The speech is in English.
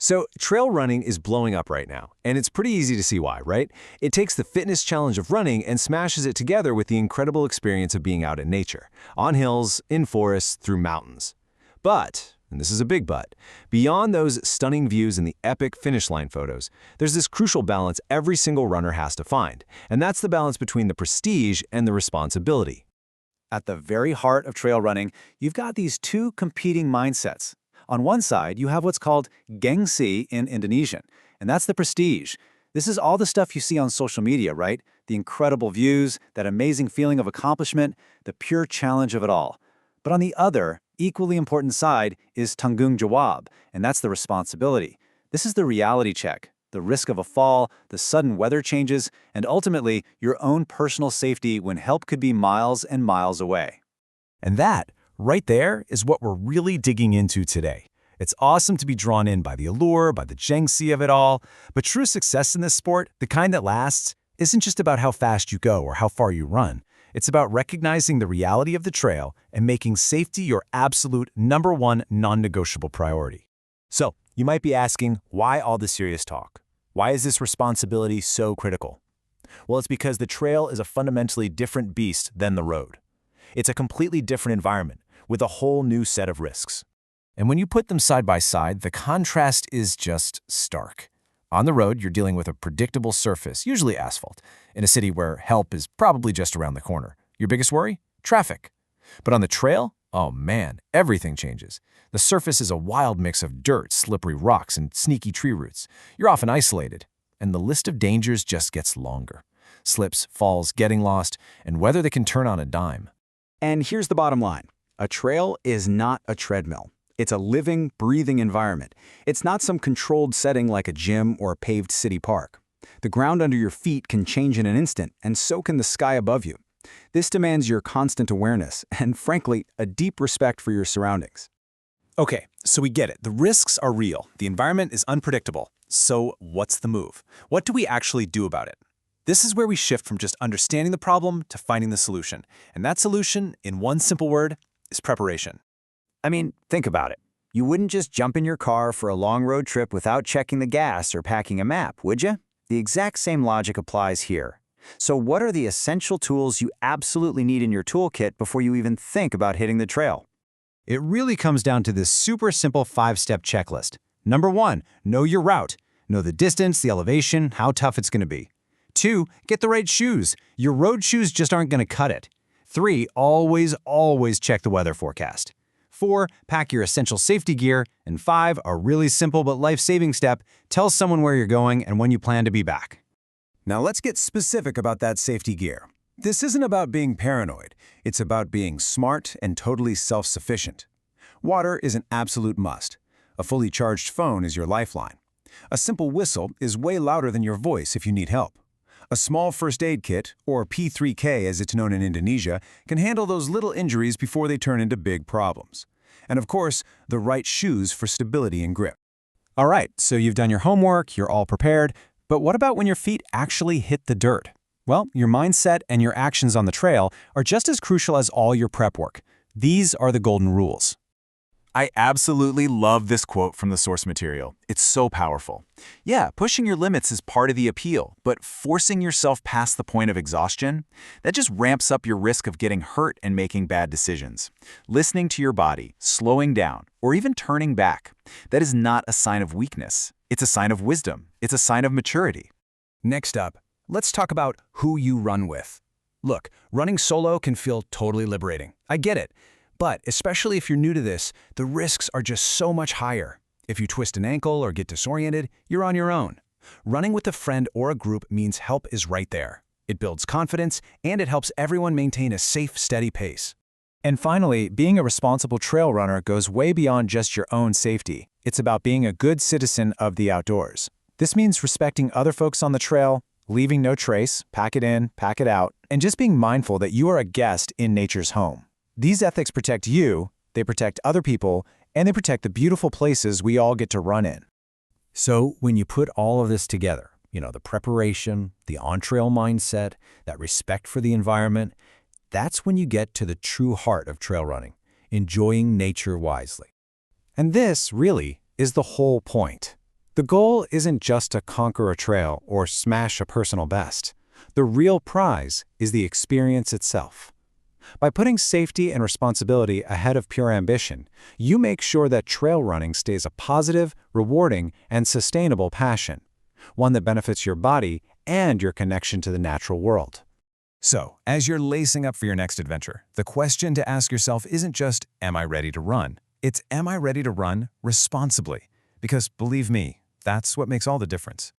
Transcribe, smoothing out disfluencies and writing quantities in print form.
So trail running is blowing up right now, and it's pretty easy to see why, right? It takes the fitness challenge of running and smashes it together with the incredible experience of being out in nature, on hills, in forests, through mountains. But, and this is a big but, beyond those stunning views and the epic finish line photos, there's this crucial balance every single runner has to find, and that's the balance between the prestige and the responsibility. At the very heart of trail running, you've got these two competing mindsets. On one side, you have what's called gengsi in Indonesian, and that's the prestige. This is all the stuff you see on social media, right? The incredible views, that amazing feeling of accomplishment, the pure challenge of it all. But on the other, equally important side is tanggung jawab, and that's the responsibility. This is the reality check, the risk of a fall, the sudden weather changes, and ultimately, your own personal safety when help could be miles and miles away. And that, right there, is what we're really digging into today. It's awesome to be drawn in by the allure, by the gengsi of it all, but true success in this sport, the kind that lasts, isn't just about how fast you go or how far you run. It's about recognizing the reality of the trail and making safety your absolute #1 non-negotiable priority. So, you might be asking, why all the serious talk? Why is this responsibility so critical? Well, it's because the trail is a fundamentally different beast than the road. It's a completely different environment, with a whole new set of risks. And when you put them side by side, the contrast is just stark. On the road, you're dealing with a predictable surface, usually asphalt, in a city where help is probably just around the corner. Your biggest worry? Traffic. But on the trail? Oh man, everything changes. The surface is a wild mix of dirt, slippery rocks, and sneaky tree roots. You're often isolated, and the list of dangers just gets longer. Slips, falls, getting lost, and weather that can turn on a dime. And here's the bottom line. A trail is not a treadmill. It's a living, breathing environment. It's not some controlled setting like a gym or a paved city park. The ground under your feet can change in an instant, and so can the sky above you. This demands your constant awareness and, frankly, a deep respect for your surroundings. Okay, so we get it. The risks are real. The environment is unpredictable. So what's the move? What do we actually do about it? This is where we shift from just understanding the problem to finding the solution. And that solution, in one simple word, is preparation. I mean, think about it. You wouldn't just jump in your car for a long road trip without checking the gas or packing a map, would you? The exact same logic applies here. So what are the essential tools you absolutely need in your toolkit before you even think about hitting the trail? It really comes down to this super simple 5-step checklist. Number 1, know your route. Know the distance, the elevation, how tough it's going to be. 2, get the right shoes. Your road shoes just aren't going to cut it. 3, always check the weather forecast. 4, pack your essential safety gear. And 5, a really simple but life-saving step, tell someone where you're going and when you plan to be back. Now let's get specific about that safety gear. This isn't about being paranoid. It's about being smart and totally self-sufficient. Water is an absolute must. A fully charged phone is your lifeline. A simple whistle is way louder than your voice if you need help. A small first aid kit, or P3K as it's known in Indonesia, can handle those little injuries before they turn into big problems. And of course, the right shoes for stability and grip. All right, so you've done your homework, you're all prepared, but what about when your feet actually hit the dirt? Well, your mindset and your actions on the trail are just as crucial as all your prep work. These are the golden rules. I absolutely love this quote from the source material. It's so powerful. Yeah, pushing your limits is part of the appeal, but forcing yourself past the point of exhaustion, that just ramps up your risk of getting hurt and making bad decisions. Listening to your body, slowing down, or even turning back, that is not a sign of weakness. It's a sign of wisdom. It's a sign of maturity. Next up, let's talk about who you run with. Look, running solo can feel totally liberating. I get it. But especially if you're new to this, the risks are just so much higher. If you twist an ankle or get disoriented, you're on your own. Running with a friend or a group means help is right there. It builds confidence, and it helps everyone maintain a safe, steady pace. And finally, being a responsible trail runner goes way beyond just your own safety. It's about being a good citizen of the outdoors. This means respecting other folks on the trail, leaving no trace, pack it in, pack it out, and just being mindful that you are a guest in nature's home. These ethics protect you, they protect other people, and they protect the beautiful places we all get to run in. So when you put all of this together, the preparation, the on-trail mindset, that respect for the environment, that's when you get to the true heart of trail running, enjoying nature wisely. And this, really, is the whole point. The goal isn't just to conquer a trail or smash a personal best. The real prize is the experience itself. By putting safety and responsibility ahead of pure ambition, you make sure that trail running stays a positive, rewarding, and sustainable passion, one that benefits your body and your connection to the natural world. So, as you're lacing up for your next adventure, the question to ask yourself isn't just, am I ready to run? It's, am I ready to run responsibly? Because believe me, that's what makes all the difference.